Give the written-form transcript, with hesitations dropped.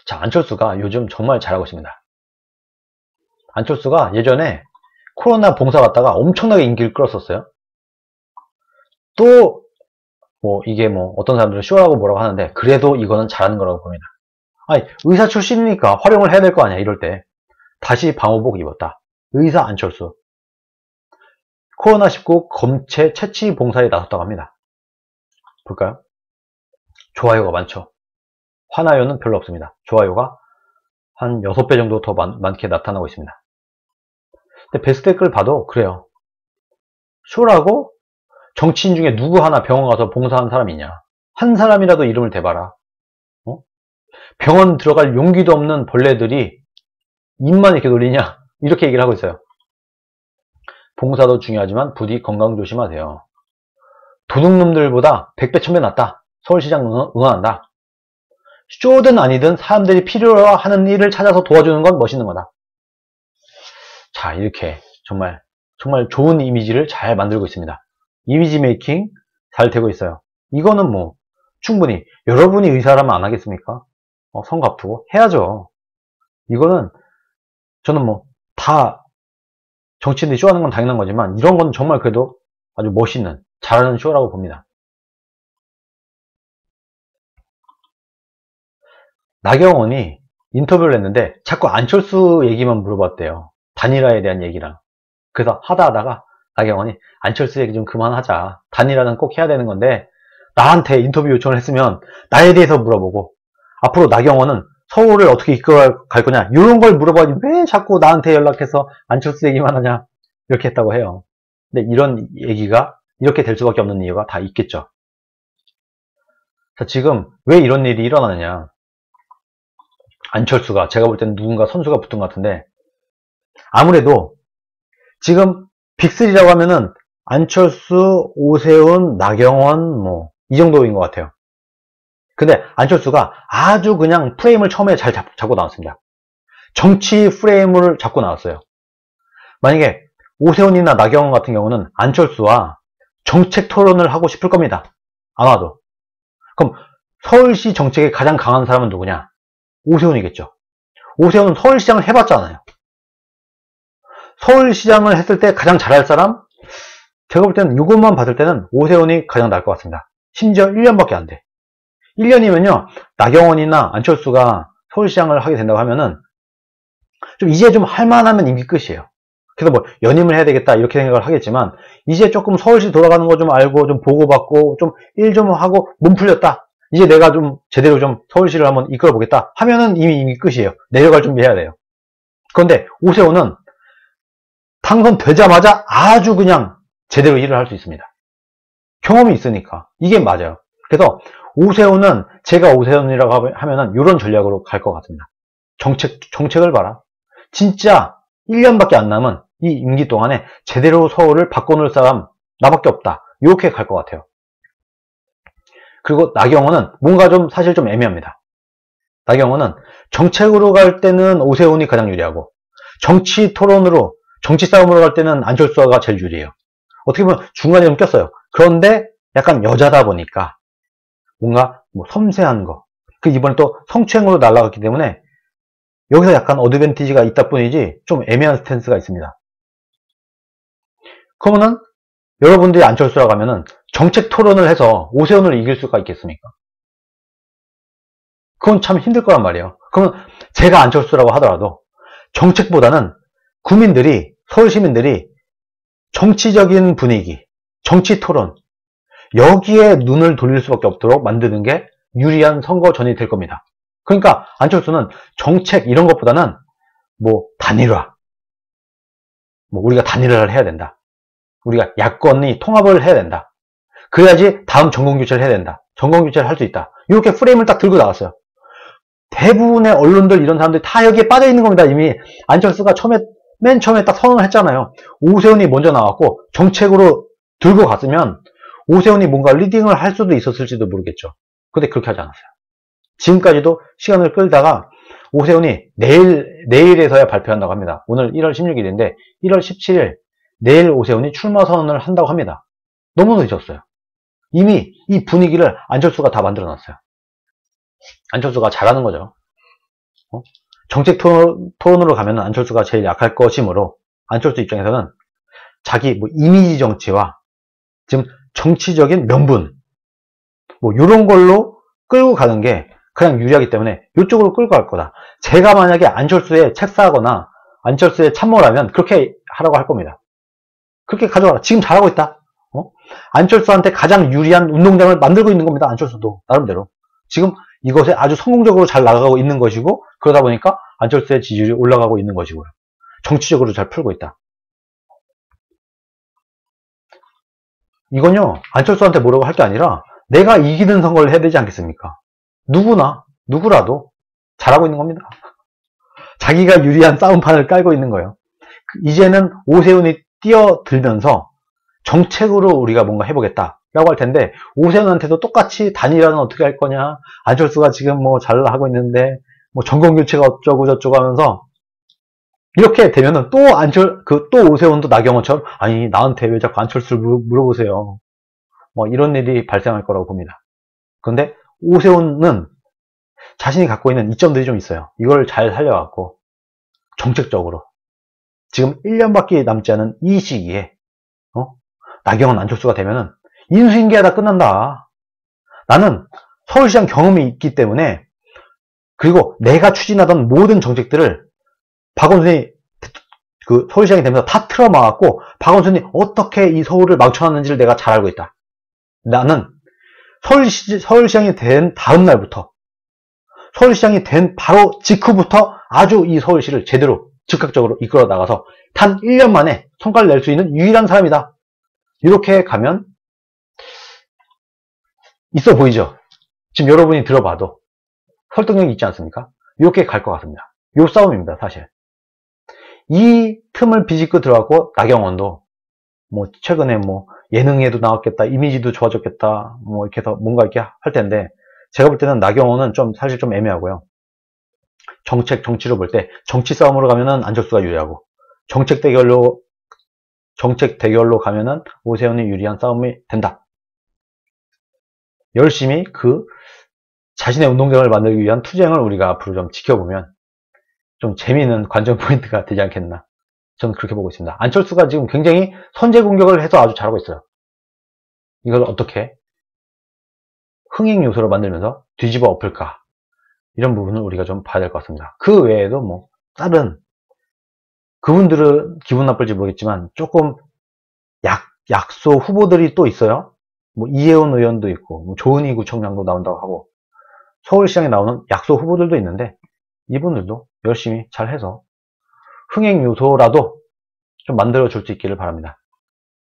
자, 안철수가 요즘 정말 잘하고 있습니다. 안철수가 예전에 코로나 봉사 갔다가 엄청나게 인기를 끌었었어요. 또, 이게 어떤 사람들은 쇼라고 뭐라고 하는데, 그래도 이거는 잘하는 거라고 봅니다. 아니, 의사 출신이니까 활용을 해야 될 거 아니야, 이럴 때. 다시 방호복 입었다. 의사 안철수. 코로나19 검체 채취 봉사에 나섰다고 합니다. 볼까요? 좋아요가 많죠. 화나요는 별로 없습니다. 좋아요가 한 6배 정도 더 많게 나타나고 있습니다. 근데 베스트 댓글 봐도 그래요. 쇼라고 정치인 중에 누구 하나 병원 가서 봉사한 사람이 있냐. 한 사람이라도 이름을 대봐라. 병원 들어갈 용기도 없는 벌레들이 입만 이렇게 놀리냐. 이렇게 얘기를 하고 있어요. 봉사도 중요하지만 부디 건강 조심하세요. 도둑놈들보다 100배 1000배 낫다. 서울시장 응원한다. 쇼든 아니든 사람들이 필요로 하는 일을 찾아서 도와주는 건 멋있는 거다. 자, 이렇게 정말 좋은 이미지를 잘 만들고 있습니다. 이미지 메이킹 잘 되고 있어요. 이거는 충분히 여러분이 의사라면 안 하겠습니까? 선거 앞두고 해야죠. 이거는 저는 다 정치인들이 쇼하는 건 당연한 거지만 이런 건 정말 그래도 아주 멋있는 잘하는 쇼라고 봅니다. 나경원이 인터뷰를 했는데 자꾸 안철수 얘기만 물어봤대요. 단일화에 대한 얘기랑. 그래서 하다가 나경원이 안철수 얘기 좀 그만하자. 단일화는 꼭 해야 되는 건데 나한테 인터뷰 요청을 했으면 나에 대해서 물어보고 앞으로 나경원은 서울을 어떻게 이끌어갈 거냐 이런 걸 물어봐야지 왜 자꾸 나한테 연락해서 안철수 얘기만 하냐 이렇게 했다고 해요. 근데 이런 얘기가 이렇게 될 수밖에 없는 이유가 다 있겠죠. 자, 지금 왜 이런 일이 일어나느냐. 안철수가 제가 볼 때는 누군가 선수가 붙은 것 같은데 아무래도 지금 빅3라고 하면은 안철수, 오세훈, 나경원 이 정도인 것 같아요. 근데 안철수가 아주 그냥 프레임을 처음에 잘 잡고 나왔습니다. 정치 프레임을 잡고 나왔어요. 만약에 오세훈이나 나경원 같은 경우는 안철수와 정책 토론을 하고 싶을 겁니다. 아마도. 그럼 서울시 정책에 가장 강한 사람은 누구냐? 오세훈이겠죠. 오세훈은 서울시장을 해봤잖아요. 서울시장을 했을 때 가장 잘할 사람? 제가 볼 때는 이것만 봤을 때는 오세훈이 가장 나을 것 같습니다. 심지어 1년밖에 안 돼. 1년이면요. 나경원이나 안철수가 서울시장을 하게 된다고 하면은 이제 좀 할만하면 임기 끝이에요. 그래서 연임을 해야 되겠다 이렇게 생각을 하겠지만 이제 조금 서울시 돌아가는 거 좀 알고 좀 보고받고 좀 일 좀 하고 몸 풀렸다. 이제 내가 좀 제대로 좀 서울시를 한번 이끌어 보겠다 하면은 이미 임기 끝이에요. 내려갈 준비해야 돼요. 그런데 오세훈은 당선되자마자 아주 그냥 제대로 일을 할 수 있습니다. 경험이 있으니까 이게 맞아요. 그래서 오세훈은 제가 오세훈이라고 하면은 이런 전략으로 갈 것 같습니다. 정책을 봐라. 진짜 1년밖에 안 남은 이 임기 동안에 제대로 서울을 바꿔놓을 사람 나밖에 없다. 이렇게 갈 것 같아요. 그리고 나경원은 뭔가 사실 좀 애매합니다. 나경원은 정책으로 갈 때는 오세훈이 가장 유리하고 정치 토론으로 정치 싸움으로 갈 때는 안철수가 제일 유리해요. 어떻게 보면 중간에 좀 꼈어요. 그런데 약간 여자다 보니까 뭔가 섬세한 거. 이번에 또 성추행으로 날아갔기 때문에 여기서 약간 어드밴티지가 있다 뿐이지 좀 애매한 스탠스가 있습니다. 그러면은 여러분들이 안철수라고 하면은 정책 토론을 해서 오세훈을 이길 수가 있겠습니까? 그건 참 힘들 거란 말이에요. 그러면 제가 안철수라고 하더라도 정책보다는 국민들이, 서울 시민들이 정치적인 분위기, 정치 토론 여기에 눈을 돌릴 수밖에 없도록 만드는 게 유리한 선거전이 될 겁니다. 그러니까 안철수는 정책 이런 것보다는 단일화, 우리가 단일화를 해야 된다. 우리가 야권이 통합을 해야 된다. 그래야지 다음 정권교체를 해야 된다. 정권교체를 할 수 있다. 이렇게 프레임을 딱 들고 나왔어요. 대부분의 언론들 이런 사람들이 다 여기에 빠져 있는 겁니다. 이미 안철수가 맨 처음에 딱 선언을 했잖아요. 오세훈이 먼저 나왔고 정책으로 들고 갔으면 오세훈이 뭔가 리딩을 할 수도 있었을지도 모르겠죠. 근데 그렇게 하지 않았어요. 지금까지도 시간을 끌다가 오세훈이 내일에서야 발표한다고 합니다. 오늘 1월 16일인데 1월 17일 내일 오세훈이 출마 선언을 한다고 합니다. 너무 늦었어요. 이미 이 분위기를 안철수가 다 만들어 놨어요. 안철수가 잘하는 거죠. 정책 토론으로 가면 안철수가 제일 약할 것이므로 안철수 입장에서는 자기 뭐 이미지 정치와 지금 정치적인 명분 뭐 이런 걸로 끌고 가는 게 그냥 유리하기 때문에 이쪽으로 끌고 갈 거다. 제가 만약에 안철수에 책사하거나 안철수에 참모라면 그렇게 하라고 할 겁니다. 그렇게 가져가라. 지금 잘하고 있다. 안철수한테 가장 유리한 운동장을 만들고 있는 겁니다. 안철수도 나름대로. 지금 이것에 아주 성공적으로 잘 나가고 있는 것이고 그러다 보니까 안철수의 지지율이 올라가고 있는 것이고요. 정치적으로 잘 풀고 있다. 이건요. 안철수한테 뭐라고 할 게 아니라 내가 이기는 선거를 해야 되지 않겠습니까? 누구라도 잘하고 있는 겁니다. 자기가 유리한 싸움판을 깔고 있는 거예요. 이제는 오세훈이 뛰어들면서 정책으로 우리가 뭔가 해보겠다 라고 할 텐데 오세훈한테도 똑같이 단일화는 어떻게 할 거냐, 안철수가 지금 뭐 잘 하고 있는데 뭐 정권교체가 어쩌고 저쩌고 하면서 이렇게 되면은 또 오세훈도 나경원처럼 아니 나한테 왜 자꾸 안철수를 물어보세요, 뭐 이런 일이 발생할 거라고 봅니다. 그런데 오세훈은 자신이 갖고 있는 이점들이 좀 있어요. 이걸 잘 살려갖고 정책적으로 지금 1년밖에 남지 않은 이 시기에 나경원 안철수가 되면은 인수인계하다 끝난다. 나는 서울시장 경험이 있기 때문에, 그리고 내가 추진하던 모든 정책들을 박원순이 서울시장이 되면서 다 틀어막았고 박원순이 어떻게 이 서울을 망쳐놨는지를 내가 잘 알고 있다. 나는 서울시장이 된 다음 날부터, 서울시장이 된 바로 직후부터 아주 이 서울시를 제대로 즉각적으로 이끌어 나가서 단 1년 만에 성과를 낼 수 있는 유일한 사람이다. 이렇게 가면 있어 보이죠? 지금 여러분이 들어봐도 설득력이 있지 않습니까? 이렇게 갈 것 같습니다. 요 싸움입니다, 사실. 이 틈을 비집고 들어가고 나경원도 뭐 최근에 뭐 예능에도 나왔겠다, 이미지도 좋아졌겠다, 뭐 이렇게 해서 뭔가 이렇게 할 텐데, 제가 볼 때는 나경원은 사실 좀 애매하고요. 정치로 볼 때 정치 싸움으로 가면은 안철수가 유리하고, 정책 대결로 가면은 오세훈이 유리한 싸움이 된다. 열심히 자신의 운동장을 만들기 위한 투쟁을 우리가 앞으로 좀 지켜보면 좀 재미있는 관전 포인트가 되지 않겠나, 저는 그렇게 보고 있습니다. 안철수가 지금 굉장히 선제 공격을 해서 아주 잘하고 있어요. 이걸 어떻게 흥행 요소로 만들면서 뒤집어 엎을까, 이런 부분을 우리가 좀 봐야 될 것 같습니다. 그 외에도 뭐 다른, 그분들은 기분 나쁠지 모르겠지만 조금 약소 후보들이 또 있어요. 뭐 이혜원 의원도 있고 뭐 조은희 구청장도 나온다고 하고 서울시장에 나오는 약소 후보들도 있는데, 이분들도 열심히 잘 해서 흥행 요소라도 좀 만들어 줄 수 있기를 바랍니다.